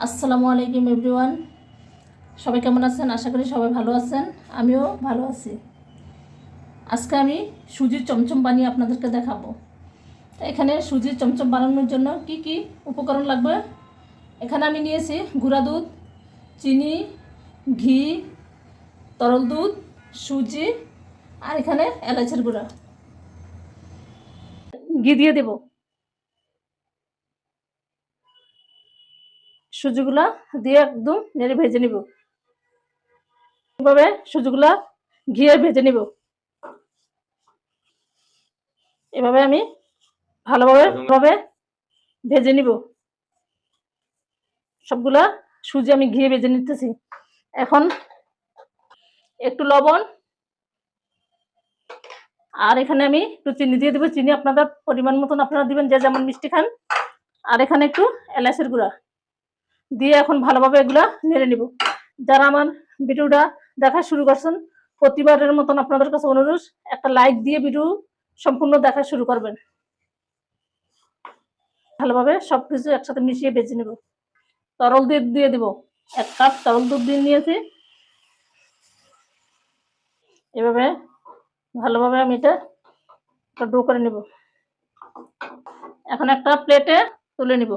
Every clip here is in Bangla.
আসসালামু আলাইকুম এভরিওয়ান, সবাই কেমন আছেন? আশা করি সবাই ভালো আছেন, আমিও ভালো আছি। আজকে আমি সুজির চমচম বানিয়ে আপনাদেরকে দেখাবো। এখানে সুজির চমচম বানানোর জন্য কি কি উপকরণ লাগবে, এখানে আমি নিয়েছি গুঁড়া দুধ, চিনি, ঘি, তরল দুধ, সুজি আর এখানে এলাচের গুঁড়া। ঘি দিয়ে দেব, সুজিগুলা দিয়ে একদম নেড়ে ভেজে নিব। এভাবে সুজিগুলা ঘিয়ে ভেজে নিব। এভাবে আমি ভালোভাবে ভেজে নিব। সবগুলা সুজি আমি ঘিয়ে ভেজে নিতেছি। এখন একটু লবণ আর এখানে আমি একটু চিনি দিয়ে দেবো। চিনি আপনাদের পরিমাণ মতন আপনারা দিবেন, যে যেমন মিষ্টি খান। আর এখানে একটু এলাচের গুঁড়া দিয়ে এখন ভালোভাবে এগুলা নেড়ে নিব। যারা আমার ভিডিওটা দেখা শুরু করছেন, প্রতিবারের মতন আপনাদের কাছে অনুরোধ, একটা লাইক দিয়ে ভিডিও সম্পূর্ণ দেখা শুরু করবেন। ভালোভাবে সবকিছু একসাথে মিশিয়ে ভেজে নেব। তরল দুধ দিয়ে দিব, 1 কাপ তরল দুধ দিয়ে নিয়েছি। এভাবে ভালোভাবে আমি এটা ডো করে নেব। এখন একটা প্লেটে তুলে নিব।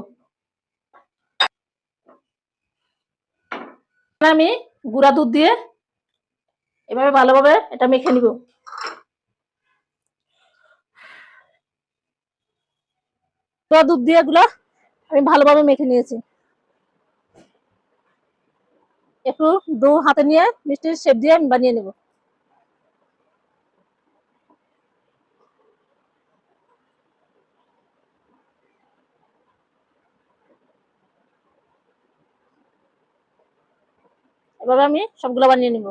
আমি গুঁড়া দুধ দিয়ে এভাবে ভালোভাবে এটা মেখে নিব। গুঁড়া দুধ দিয়ে এগুলা আমি ভালোভাবে মেখে নিয়েছি। একটু ডো হাতে নিয়ে মিষ্টির শেপ দিয়ে আমি বানিয়ে নেব। এভাবে আমি সবগুলা বানিয়ে নিব।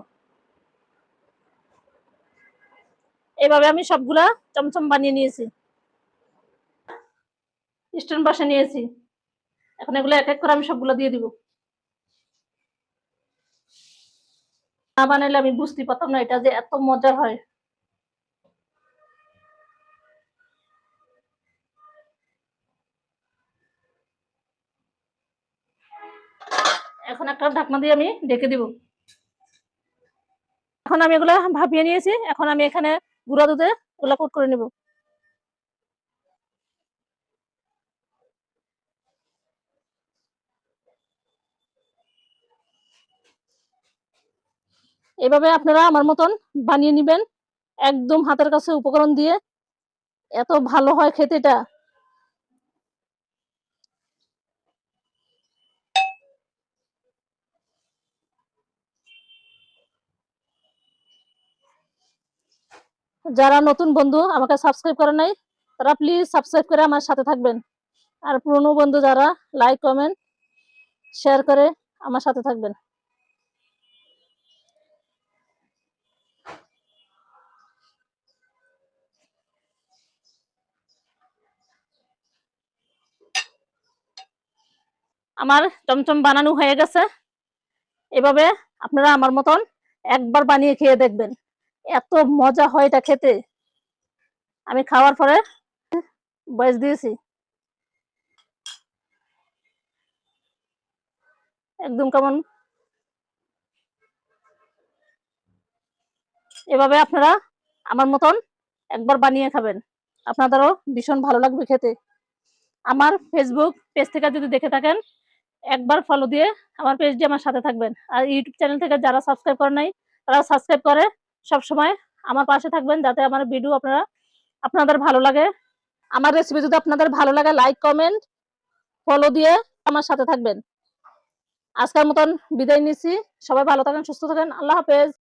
এভাবে আমি সবগুলা চমচম বানিয়ে নিয়েছি, স্ট্যান্ড পাশে নিয়েছি। এখন এগুলো এক এক করে আমি সবগুলো দিয়ে দিব। না বানাইলে আমি বুঝতে পারতাম না এটা যে এত মজার হয়। এখন একটা ঢাকনা দিয়ে আমি ঢেকে দিব। এখন আমি এগুলা ভাপিয়ে নিয়েছি। এখন আমি এখানে গুঁড়া দুধে এগুলা কোট করে নেব। এভাবে আপনারা আমার মতন বানিয়ে নেবেন, একদম হাতের কাছে উপকরণ দিয়ে। এত ভালো হয় খেতে এটা। যারা নতুন বন্ধু আমাকে সাবস্ক্রাইব করে নাই, তারা প্লিজ সাবস্ক্রাইব করে আমার সাথে থাকবেন। আর পুরনো বন্ধু যারা লাইক কমেন্ট শেয়ার করে আমার সাথে থাকবেন। আমার চমচম বানানো হয়ে গেছে। এভাবে আপনারা আমার মতন একবার বানিয়ে খেয়ে দেখবেন, এত মজা হয় এটা খেতে। আমি খাওয়ার পরে বয়স দিয়েছি, একদম কেমন। এভাবে আপনারা আমার মতন একবার বানিয়ে খাবেন, আপনাদেরও ভীষণ ভালো লাগবে খেতে। আমার ফেসবুক পেজ থেকে যদি দেখে থাকেন, একবার ফলো দিয়ে আমার পেজ দিয়ে আমার সাথে থাকবেন। আর ইউটিউব চ্যানেল থেকে যারা সাবস্ক্রাইব করে নাই, তারা সাবস্ক্রাইব করে সব সময় আমার পাশে থাকবেন, যাতে আমার ভিডিও আপনাদের ভালো লাগে। আমার রেসিপি যদি আপনাদের ভালো লাগে, লাইক কমেন্ট ফলো দিয়ে আমার সাথে থাকবেন। আজকের মতন বিদায় নিচ্ছি। সবাই ভালো থাকেন, সুস্থ থাকেন। আল্লাহ হাফেজ।